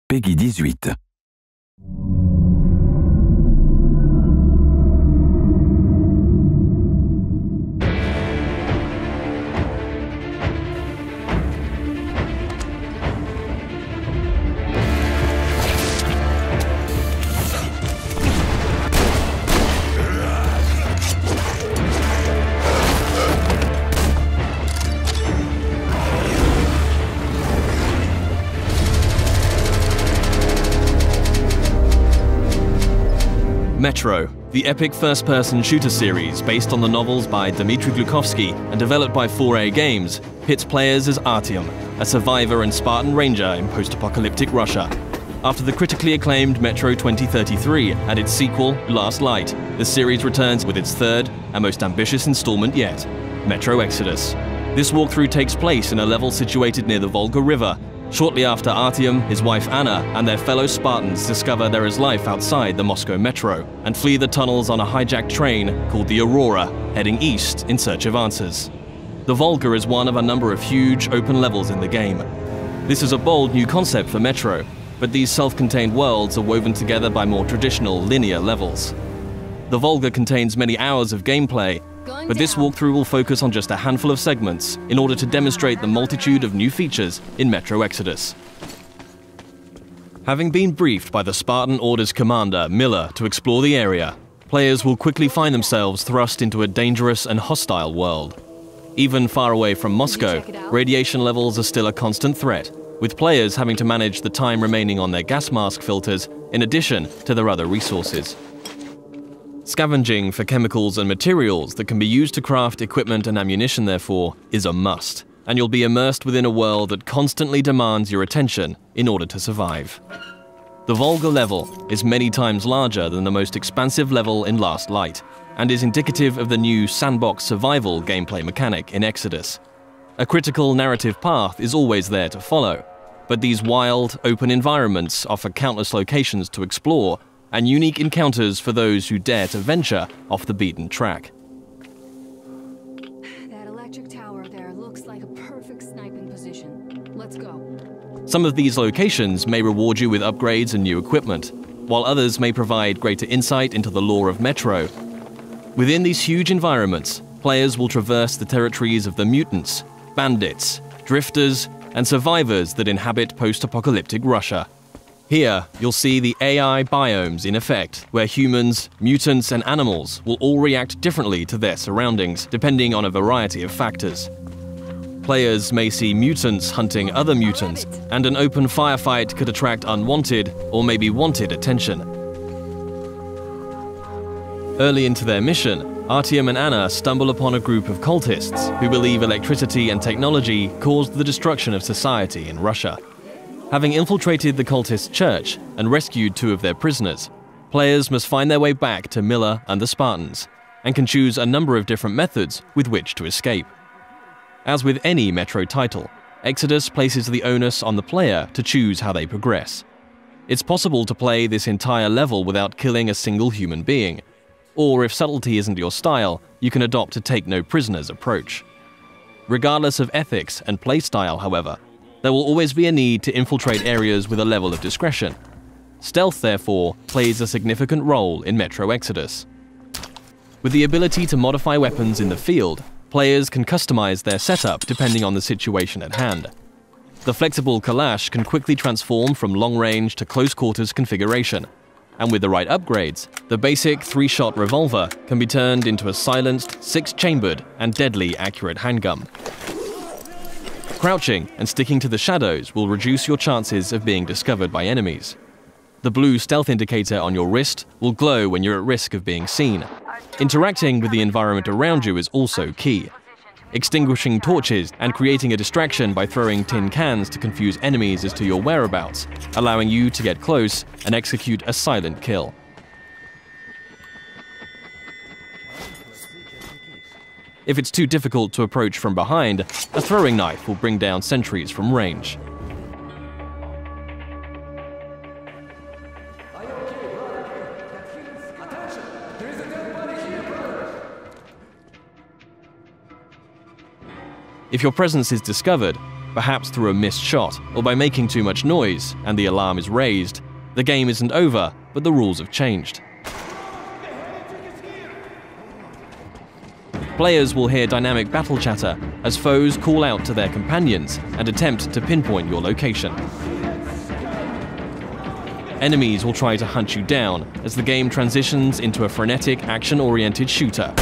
Peggy 18. Metro, the epic first-person shooter series based on the novels by Dmitry Glukhovsky and developed by 4A Games, pits players as Artyom, a survivor and Spartan ranger in post-apocalyptic Russia. After the critically acclaimed Metro 2033 and its sequel, Last Light, the series returns with its third and most ambitious installment yet, Metro Exodus. This walkthrough takes place in a level situated near the Volga River, shortly after Artyom, his wife Anna, and their fellow Spartans discover there is life outside the Moscow metro and flee the tunnels on a hijacked train called the Aurora, heading east in search of answers. The Volga is one of a number of huge open levels in the game. This is a bold new concept for Metro, but these self-contained worlds are woven together by more traditional linear levels. The Volga contains many hours of gameplay, but this walkthrough will focus on just a handful of segments in order to demonstrate the multitude of new features in Metro Exodus. Having been briefed by the Spartan Orders commander, Miller, to explore the area, players will quickly find themselves thrust into a dangerous and hostile world. Even far away from Moscow, radiation levels are still a constant threat, with players having to manage the time remaining on their gas mask filters in addition to their other resources. Scavenging for chemicals and materials that can be used to craft equipment and ammunition, therefore, is a must, and you'll be immersed within a world that constantly demands your attention in order to survive. The Volga level is many times larger than the most expansive level in Last Light, and is indicative of the new sandbox survival gameplay mechanic in Exodus. A critical narrative path is always there to follow, but these wild, open environments offer countless locations to explore and unique encounters for those who dare to venture off the beaten track. That electric tower there looks like a perfect sniping position. Let's go. Some of these locations may reward you with upgrades and new equipment, while others may provide greater insight into the lore of Metro. Within these huge environments, players will traverse the territories of the mutants, bandits, drifters, and survivors that inhabit post-apocalyptic Russia. Here, you'll see the AI biomes in effect, where humans, mutants, and animals will all react differently to their surroundings, depending on a variety of factors. Players may see mutants hunting other mutants, and an open firefight could attract unwanted or maybe wanted attention. Early into their mission, Artyom and Anna stumble upon a group of cultists who believe electricity and technology caused the destruction of society in Russia. Having infiltrated the cultist church and rescued 2 of their prisoners, players must find their way back to Miller and the Spartans, and can choose a number of different methods with which to escape. As with any Metro title, Exodus places the onus on the player to choose how they progress. It's possible to play this entire level without killing a single human being, or if subtlety isn't your style, you can adopt a take-no-prisoners approach. Regardless of ethics and playstyle, however, there will always be a need to infiltrate areas with a level of discretion. Stealth, therefore, plays a significant role in Metro Exodus. With the ability to modify weapons in the field, players can customize their setup depending on the situation at hand. The flexible Kalash can quickly transform from long-range to close-quarters configuration, and with the right upgrades, the basic 3-shot revolver can be turned into a silenced, 6-chambered, and deadly accurate handgun. Crouching and sticking to the shadows will reduce your chances of being discovered by enemies. The blue stealth indicator on your wrist will glow when you're at risk of being seen. Interacting with the environment around you is also key. Extinguishing torches and creating a distraction by throwing tin cans to confuse enemies as to your whereabouts, allowing you to get close and execute a silent kill. If it's too difficult to approach from behind, a throwing knife will bring down sentries from range. If your presence is discovered, perhaps through a missed shot or by making too much noise and the alarm is raised, the game isn't over, but the rules have changed. Players will hear dynamic battle chatter as foes call out to their companions and attempt to pinpoint your location. Enemies will try to hunt you down as the game transitions into a frenetic, action-oriented shooter.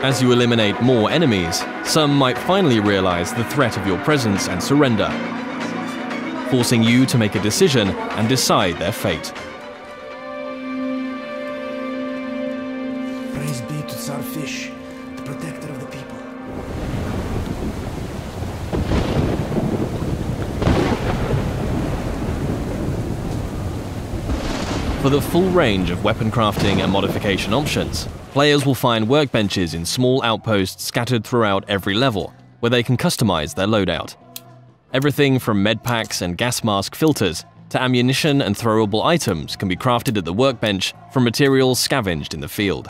As you eliminate more enemies, some might finally realize the threat of your presence and surrender, forcing you to make a decision and decide their fate. Praise be to Tsar Fish, the protector of the people. For the full range of weapon crafting and modification options, players will find workbenches in small outposts scattered throughout every level, where they can customize their loadout. Everything from medpacks and gas mask filters to ammunition and throwable items can be crafted at the workbench from materials scavenged in the field.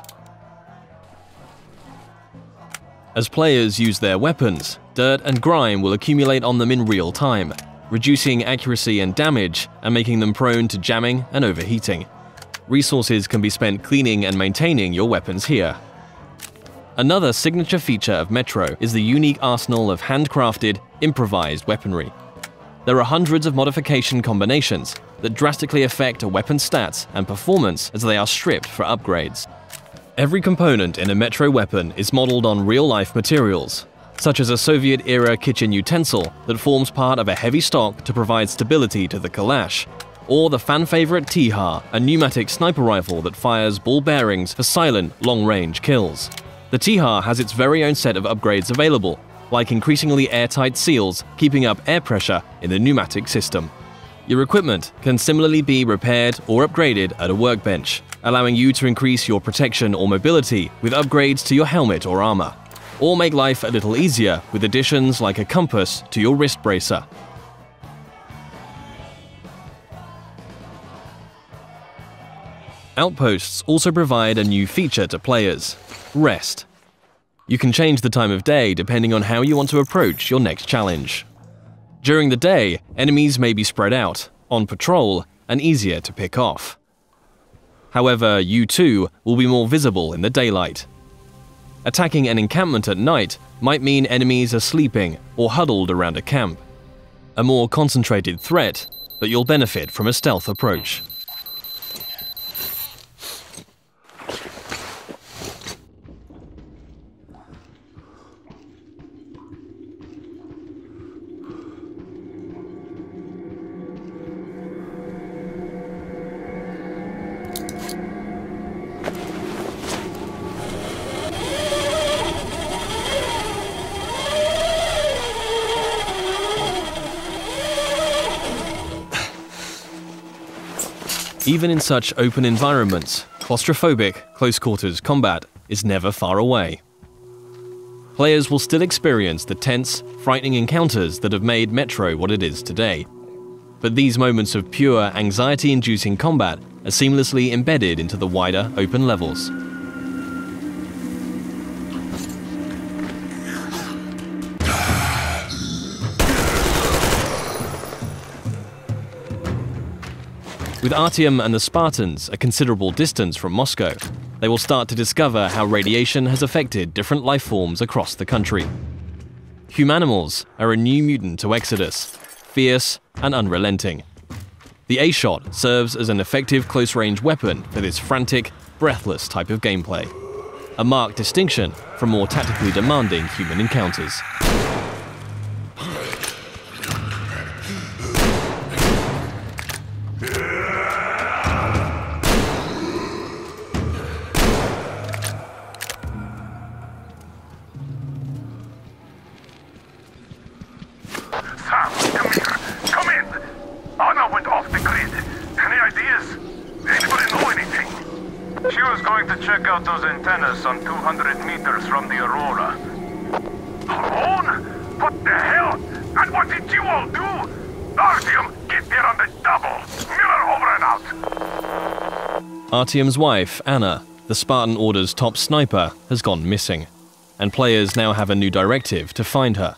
As players use their weapons, dirt and grime will accumulate on them in real time, reducing accuracy and damage and making them prone to jamming and overheating. Resources can be spent cleaning and maintaining your weapons here. Another signature feature of Metro is the unique arsenal of handcrafted, improvised weaponry. There are hundreds of modification combinations that drastically affect a weapon's stats and performance as they are stripped for upgrades. Every component in a Metro weapon is modeled on real-life materials, such as a Soviet-era kitchen utensil that forms part of a heavy stock to provide stability to the Kalash, or the fan-favorite T-HAR, a pneumatic sniper rifle that fires ball bearings for silent, long-range kills. The T-HAR has its very own set of upgrades available, like increasingly airtight seals keeping up air pressure in the pneumatic system. Your equipment can similarly be repaired or upgraded at a workbench, allowing you to increase your protection or mobility with upgrades to your helmet or armor, or make life a little easier with additions like a compass to your wrist bracer. Outposts also provide a new feature to players: rest. You can change the time of day depending on how you want to approach your next challenge. During the day, enemies may be spread out, on patrol, and easier to pick off. However, you too will be more visible in the daylight. Attacking an encampment at night might mean enemies are sleeping or huddled around a camp. A more concentrated threat, but you'll benefit from a stealth approach. Even in such open environments, claustrophobic, close-quarters combat is never far away. Players will still experience the tense, frightening encounters that have made Metro what it is today. But these moments of pure, anxiety-inducing combat are seamlessly embedded into the wider, open levels. With Artyom and the Spartans a considerable distance from Moscow, they will start to discover how radiation has affected different life forms across the country. Humanimals are a new mutant to Exodus, fierce and unrelenting. The A-Shot serves as an effective close-range weapon for this frantic, breathless type of gameplay, a marked distinction from more tactically demanding human encounters. Come in! She was going to check out those antennas some 200 meters from the Aurora. Alone? What the hell? And what did you all do? Artyom, get there on the double. Miller over and out. Artyom's wife, Anna, the Spartan Order's top sniper, has gone missing, and players now have a new directive to find her.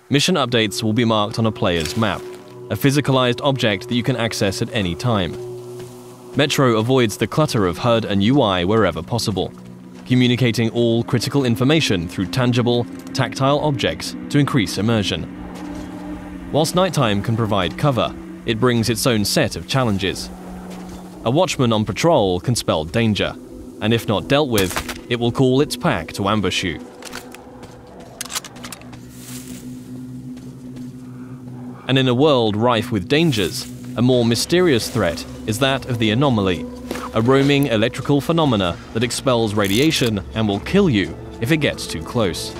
Mission updates will be marked on a player's map, a physicalized object that you can access at any time. Metro avoids the clutter of HUD and UI wherever possible, communicating all critical information through tangible, tactile objects to increase immersion. Whilst nighttime can provide cover, it brings its own set of challenges. A watchman on patrol can spell danger, and if not dealt with, it will call its pack to ambush you. And in a world rife with dangers, a more mysterious threat is that of the anomaly, a roaming electrical phenomena that expels radiation and will kill you if it gets too close.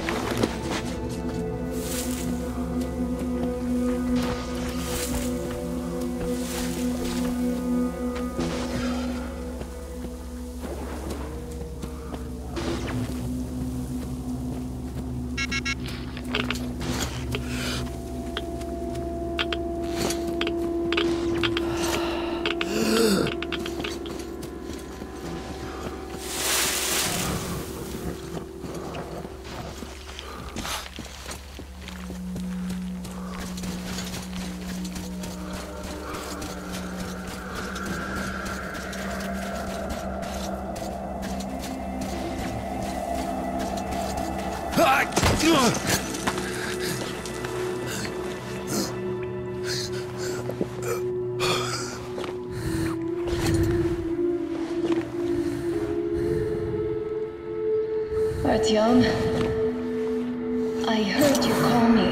Artyom, I heard you call me.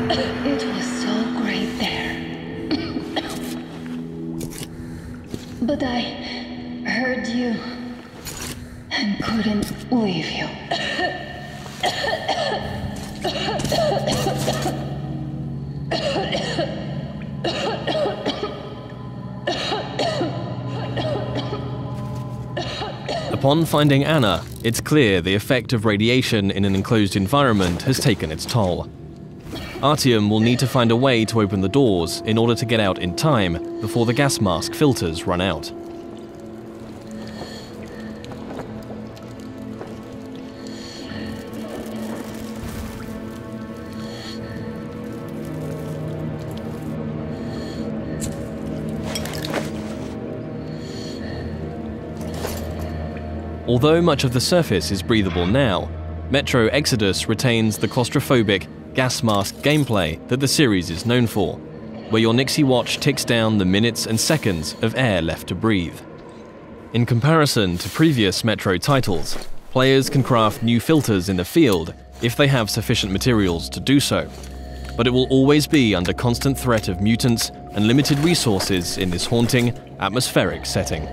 It was so great there. But I heard you and couldn't leave you. Upon finding Anna, it's clear the effect of radiation in an enclosed environment has taken its toll. Artyom will need to find a way to open the doors in order to get out in time before the gas mask filters run out. Although much of the surface is breathable now, Metro Exodus retains the claustrophobic, gas mask gameplay that the series is known for, where your Nixie watch ticks down the minutes and seconds of air left to breathe. In comparison to previous Metro titles, players can craft new filters in the field if they have sufficient materials to do so, but it will always be under constant threat of mutants and limited resources in this haunting, atmospheric setting.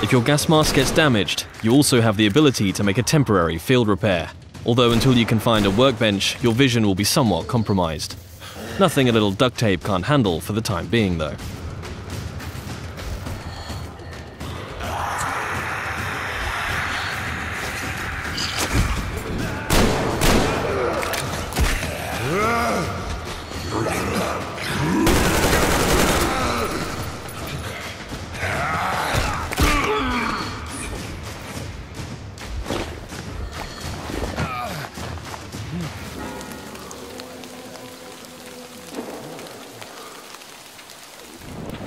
If your gas mask gets damaged, you also have the ability to make a temporary field repair, although until you can find a workbench, your vision will be somewhat compromised. Nothing a little duct tape can't handle for the time being, though.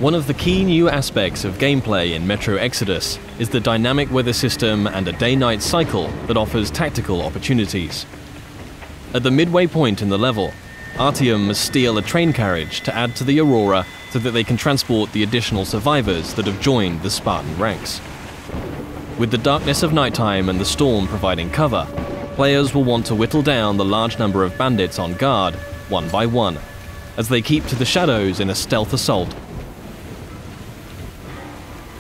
One of the key new aspects of gameplay in Metro Exodus is the dynamic weather system and a day-night cycle that offers tactical opportunities. At the midway point in the level, Artyom must steal a train carriage to add to the Aurora so that they can transport the additional survivors that have joined the Spartan ranks. With the darkness of nighttime and the storm providing cover, players will want to whittle down the large number of bandits on guard, one by one, as they keep to the shadows in a stealth assault.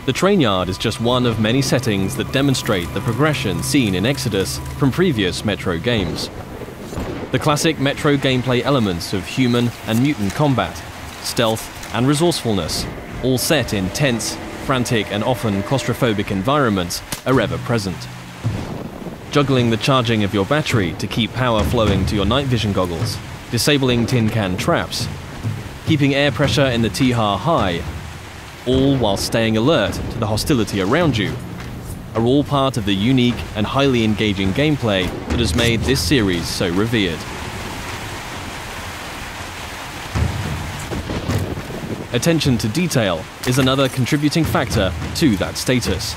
The train yard is just one of many settings that demonstrate the progression seen in Exodus from previous Metro games. The classic Metro gameplay elements of human and mutant combat, stealth and resourcefulness, all set in tense, frantic and often claustrophobic environments, are ever present. Juggling the charging of your battery to keep power flowing to your night vision goggles, disabling tin can traps, keeping air pressure in the T-HAR high, all while staying alert to the hostility around you, are all part of the unique and highly engaging gameplay that has made this series so revered. Attention to detail is another contributing factor to that status.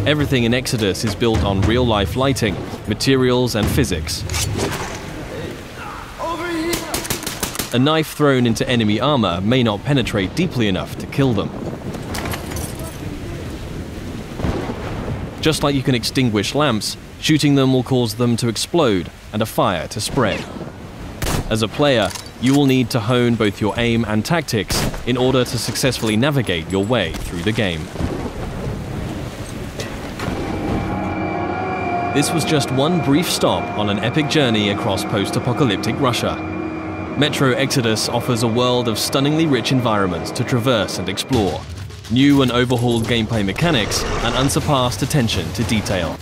Everything in Exodus is built on real-life lighting, materials and physics. A knife thrown into enemy armor may not penetrate deeply enough to kill them. Just like you can extinguish lamps, shooting them will cause them to explode and a fire to spread. As a player, you will need to hone both your aim and tactics in order to successfully navigate your way through the game. This was just one brief stop on an epic journey across post-apocalyptic Russia. Metro Exodus offers a world of stunningly rich environments to traverse and explore, new and overhauled gameplay mechanics, and unsurpassed attention to detail.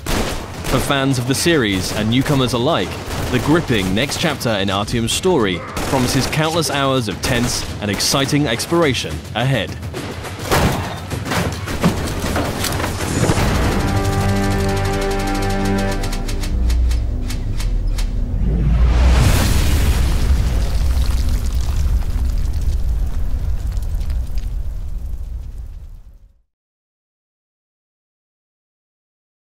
For fans of the series and newcomers alike, the gripping next chapter in Artyom's story promises countless hours of tense and exciting exploration ahead.